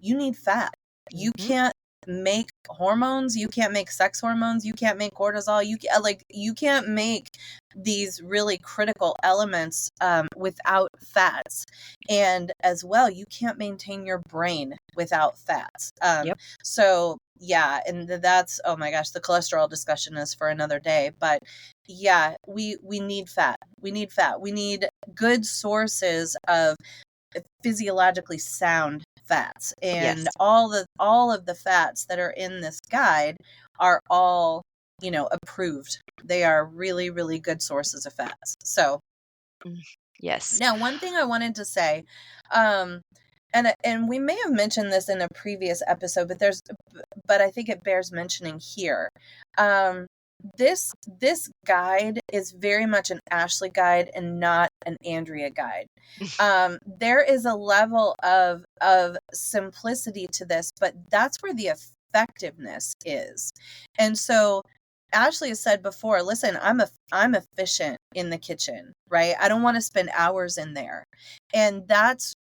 you need fat. You Mhm. can't make hormones, you can't make sex hormones, you can't make cortisol, you can't make these really critical elements without fats. And as well, you can't maintain your brain without fats. Yep. So yeah, and that's, oh my gosh, the cholesterol discussion is for another day. But yeah, we need fat. We need fat. We need good sources of physiologically sound fats. And Yes. all of the fats that are in this guide are all, approved. They are really, really good sources of fats. So Mm. Yes. now, one thing I wanted to say, um, and we may have mentioned this in a previous episode, but I think it bears mentioning here. Um, this guide is very much an Ashley guide and not an Andrea guide. There is a level of simplicity to this, but that's where the effectiveness is. And so Ashley has said before, listen, I'm efficient in the kitchen, right? I don't want to spend hours in there. And that's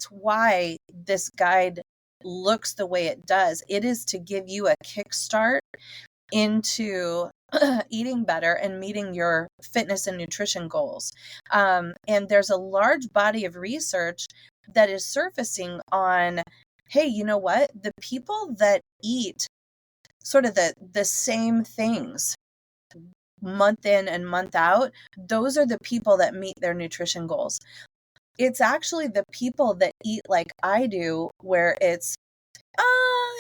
why this guide looks the way it does. It is to give you a kickstart into eating better and meeting your fitness and nutrition goals. And there's a large body of research that is surfacing on, hey, you know what? The people that eat sort of the same things month in and month out, those are the people that meet their nutrition goals. It's actually the people that eat like I do, where it's,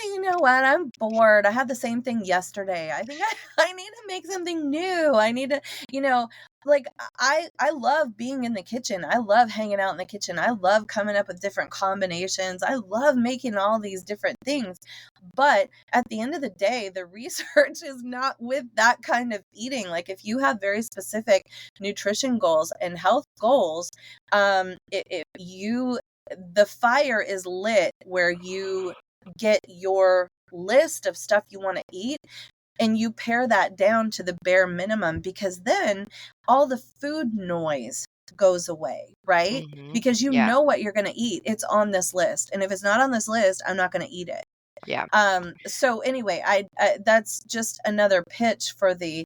you know what? I'm bored. I had the same thing yesterday. I think I need to make something new. I need to, you know, like I love being in the kitchen. I love hanging out in the kitchen. I love coming up with different combinations. I love making all these different things. But at the end of the day, the research is not with that kind of eating. Like if you have very specific nutrition goals and health goals, the fire is lit where you get your list of stuff you want to eat and you pare that down to the bare minimum, because then all the food noise goes away, right? Mm-hmm. Because you Yeah. know what you're going to eat. It's on this list. And if it's not on this list, I'm not going to eat it. Yeah. So anyway, I that's just another pitch for the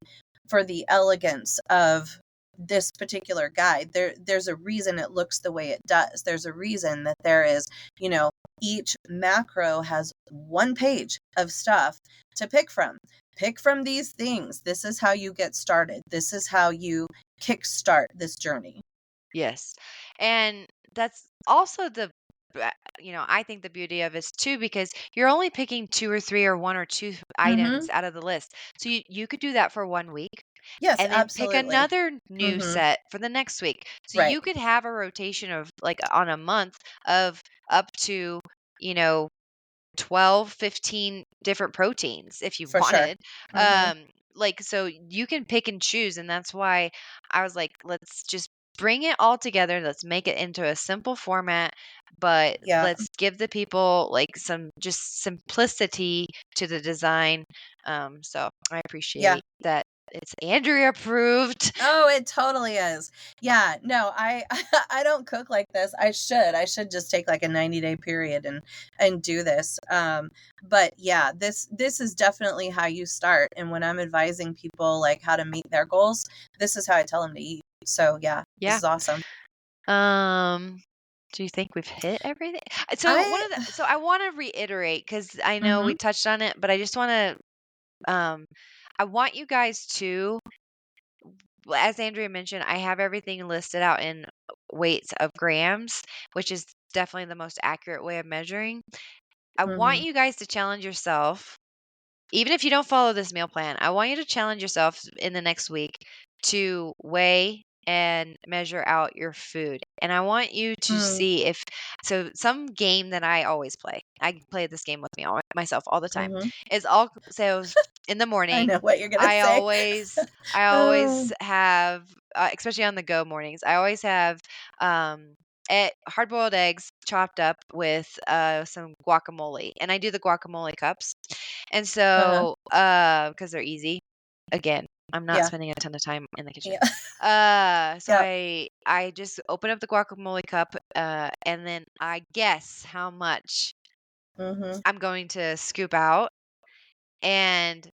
elegance of this particular guide. There's a reason it looks the way it does. There's a reason that there is, you know, each macro has one page of stuff to pick from. Pick from these things. This is how you get started. This is how you kickstart this journey. Yes. And that's also I think the beauty of it is too, because you're only picking two or three or one or two items Mhm. out of the list. So you could do that for 1 week Yes, and then pick absolutely. another new Mhm. set for the next week. So Right. you could have a rotation of like on a month of up to, you know, 12, 15 different proteins if you For sure. wanted. Mhm. Like, so you can pick and choose. And that's why I was like, let's just bring it all together. Let's make it into a simple format, but Yeah. let's give the people like some just simplicity to the design. So I Yeah. appreciate that it's Andrea approved. Oh, it totally is. Yeah, no, I I don't cook like this. I should just take like a 90-day period and do this. But yeah, this is definitely how you start. And when I'm advising people like how to meet their goals, this is how I tell them to eat. So yeah, this Yeah. is awesome. Um, do you think we've hit everything? I So I want to reiterate because I know we Mhm. touched on it, but I just want to I want you guys to, well, as Andrea mentioned, I have everything listed out in weights of grams, which is definitely the most accurate way of measuring. I want Mhm. you guys to challenge yourself. Even if you don't follow this meal plan, I want you to challenge yourself in the next week to weigh and measure out your food. And I want you to Mm. see if some game that I always play. I play this game with myself all the time. Mhm. Is all so in the I morning, know what you're going to I say. always I Oh, always have especially on the go mornings. I always have hard boiled eggs chopped up with some guacamole, and I do the guacamole cups. And uh-huh. so, because they're easy. Again, I'm not Yeah. spending a ton of time in the kitchen. Yeah. So Yep. I just open up the guacamole cup, and then I guess how much Mhm. I'm going to scoop out, and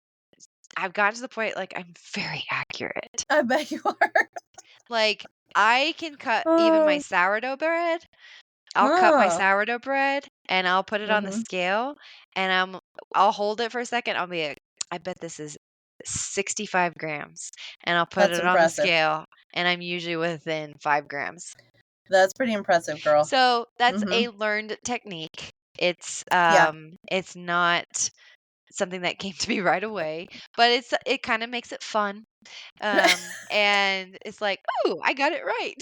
I've gotten to the point like I'm very accurate. I bet you are. Like I can cut even my Oh. sourdough bread. I'll cut my Oh. sourdough bread and I'll put it on the Mhm. scale and I'll hold it for a second. I'll be like, I bet this is 65 grams. And I'll put That's it on the impressive. scale and I'm usually within 5 grams. That's pretty impressive, girl. So that's Mhm. a learned technique. Yeah. It's not something that came to me right away, but it kind of makes it fun. And it's like, "Oh, I got it right."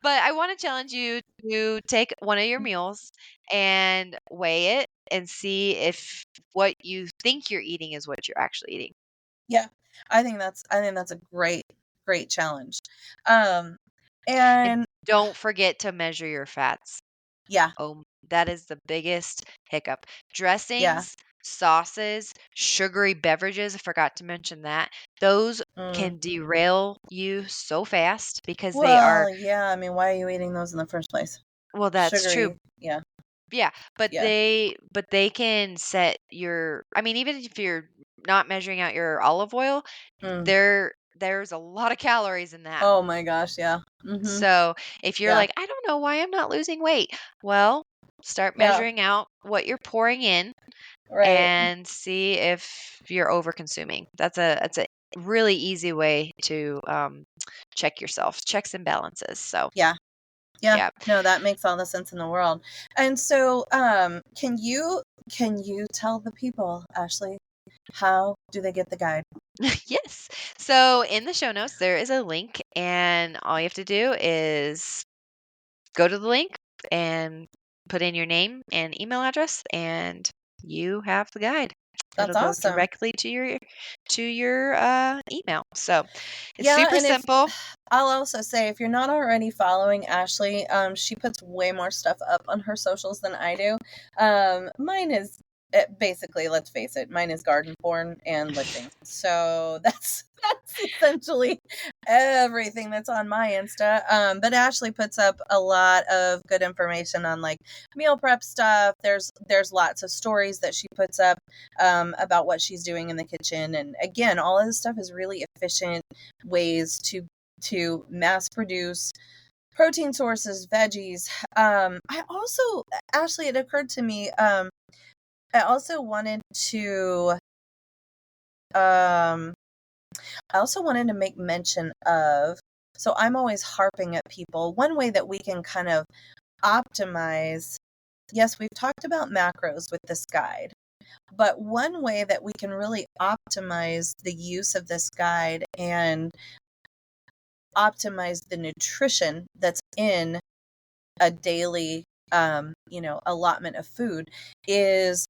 But I wanna challenge you to take one of your meals and weigh it and see if what you think you're eating is what you're actually eating. Yeah. I think that's a great challenge. Um, And and don't forget to measure your fats. yeah, Oh, that is the biggest hiccup. yeah. Dressings, sauces, sugary beverages, I forgot to mention that. Those Mm. can derail you so fast because they are Well, yeah, I mean, why are you eating those in the first place? well, that's true. Sugary, yeah, Yeah, yeah. but they can set your I mean, even if you're not measuring out your olive oil, Mm. there's a lot of calories in that. Oh my gosh, yeah. Mhm. So, if you're Yeah. like, "I don't know why I'm not losing weight." Well, start Yeah. measuring out what you're pouring in Right. and see if you're over-consuming. That's a really easy way to, check yourself, checks and balances. So, Yeah. Yeah. yeah. No, that makes all the sense in the world. And so, can you tell the people, Ashley, how do they get the guide? Yes. So, in the show notes, there is a link, and all you have to do is go to the link and put in your name and email address, and you have the guide. That's It'll go awesome. directly to your email. So it's Yeah, super and if simple. I'll also say if you're not already following Ashley, she puts way more stuff up on her socials than I do. Mine is basically, let's face it, mine is garden porn and lifting. So that's essentially everything that's on my Insta. But Ashley puts up a lot of good information on like meal prep stuff. There's lots of stories that she puts up about what she's doing in the kitchen, and again, all of this stuff is really efficient ways to mass produce protein sources, veggies. I also Actually, it occurred to me, I also wanted to um I also wanted to make mention of, so I'm always harping at people, one way that we can kind of optimize. Yes, we've talked about macros with this guide, but one way that we can really optimize the use of this guide and optimize the nutrition that's in a daily allotment of food is,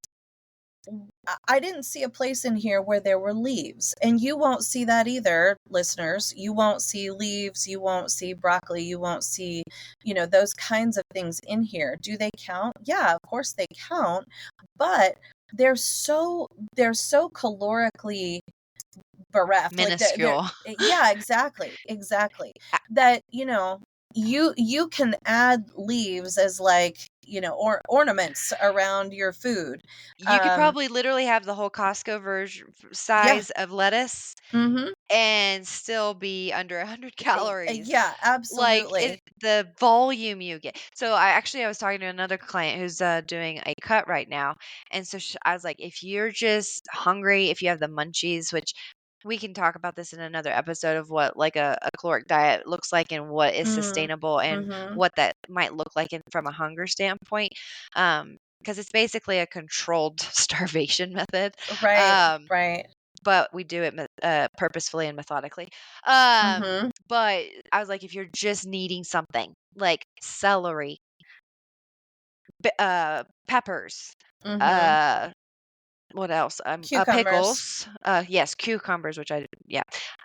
I didn't see a place in here where there were leaves, and you won't see that either, listeners. You won't see leaves, you won't see broccoli, you won't see, those kinds of things in here. Do they count? Yeah, of course they count, but they're so calorically bereft, like they're Minuscule. yeah, exactly, that you can add leaves as like, or ornaments around your food. You could um probably literally have the whole Costco version yeah. size of lettuce Mhm. and still be under 100 calories. Yeah, Like, absolutely. the volume you get. So, I was talking to another client who's, doing a cut right now, and so I was like, "If you're just hungry, if you have the munchies," which we can talk about this in another episode of what, like, a caloric diet looks like and what is Mm. sustainable and Mhm. what that might look like from a hunger standpoint, because it's basically a controlled starvation method. Right, Um right. but we do it purposefully and methodically. Um, Mhm. but I was like, if you're just needing something like celery, peppers, Mhm. uh, what else? Cucumbers. Pickles. Yes, cucumbers, which I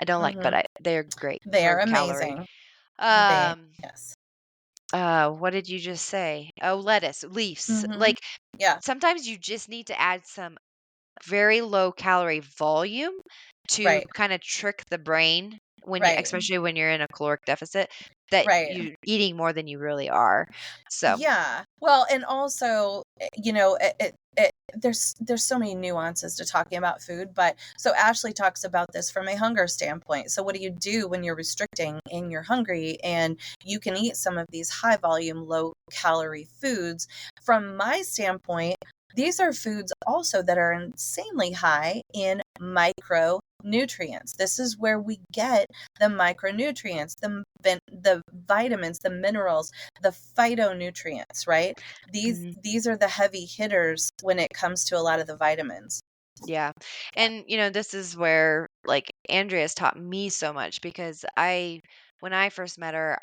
don't like, but Mhm. they're great They for are calorie. amazing. They Um, Yes. what did you just say? Oh, lettuce, leaves. Mhm. Like Yeah. sometimes you just need to add some very low calorie volume to Right. kind of trick the brain when you Right. especially when you're in a caloric deficit that Right. you're eating more than you really are. So, Yeah. Well, and also, there's so many nuances to talking about food, but so Ashley talks about this from a hunger standpoint. So what do you do when you're restricting and you're hungry and you can eat some of these high volume, low calorie foods? From my standpoint, these are foods also that are insanely high in micronutrients. This is where we get the micronutrients, the vitamins, the minerals, the phytonutrients, right? These mhm, these are the heavy hitters when it comes to a lot of the vitamins. yeah. Yeah. And this is where like Andrea's taught me so much because I when I first met her,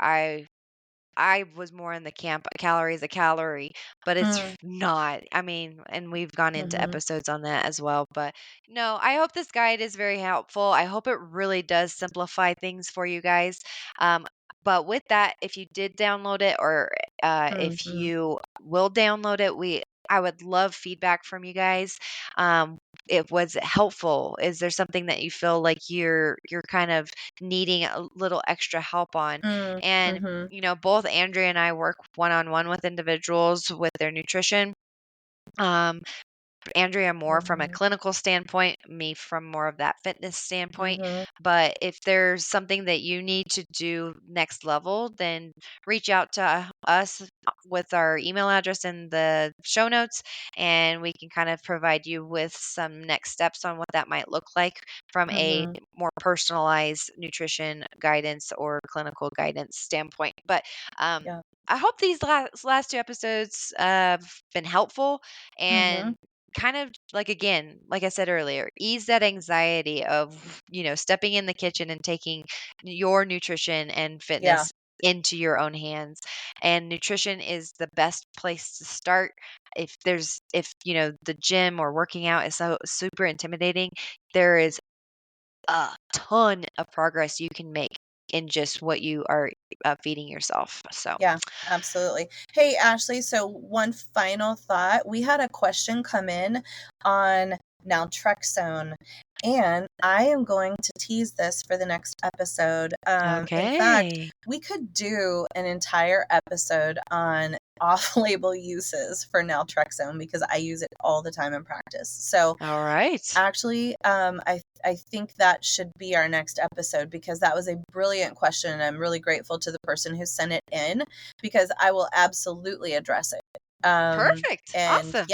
I was more in the camp, a calorie is a calorie, but it's Mm, not. I mean, and we've gone into mhm, episodes on that as well. But no, I hope this guide is very helpful. I hope it really does simplify things for you guys. Um, but with that, if you did download it or if mhm. you will download it, I would love feedback from you guys. Was it helpful? Is there something that you feel like you're kind of needing a little extra help on? Mm, And mhm, both Andrea and I work one-on-one with individuals with their nutrition. Um, Andrea more from a mhm, clinical standpoint, me from more of that fitness standpoint. mhm. But if there's something that you need to do next level, then reach out to us with our email address in the show notes, and we can kind of provide you with some next steps on what that might look like from a Mhm. more personalized nutrition guidance or clinical guidance standpoint. But Yeah. I hope these last two episodes have been helpful Mhm. and kind of like, again, like I said earlier, ease that anxiety of, stepping in the kitchen and taking your nutrition and Yeah. fitness into your own hands. And nutrition is the best place to start. If the gym or working out is so super intimidating, there is a ton of progress you can make in just what you are feeding yourself. So, Yeah, absolutely. Hey, Ashley, so one final thought. We had a question come in on naltrexone, and I am going to tease this for the next episode. In fact, okay. we could do an entire episode on off-label uses for naltrexone because I use it all the time in practice. So All right. actually, I think that should be our next episode because that was a brilliant question, and I'm really grateful to the person who sent it in because I will absolutely address it. Perfect. And Awesome.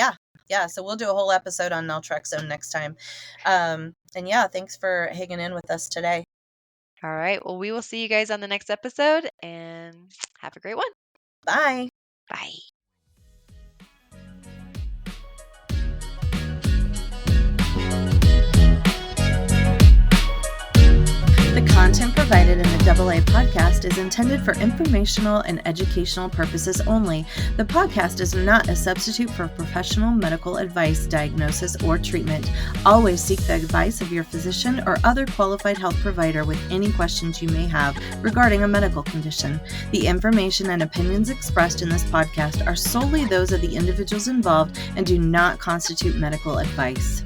yeah, so we'll do a whole episode on naltrexone next time. And yeah, thanks for hanging in with us today. All right. Well, we will see you guys on the next episode and have a great one. Bye. Bye. The content provided in the AA podcast is intended for informational and educational purposes only. The podcast is not a substitute for professional medical advice, diagnosis, or treatment. Always seek the advice of your physician or other qualified health provider with any questions you may have regarding a medical condition. The information and opinions expressed in this podcast are solely those of the individuals involved and do not constitute medical advice.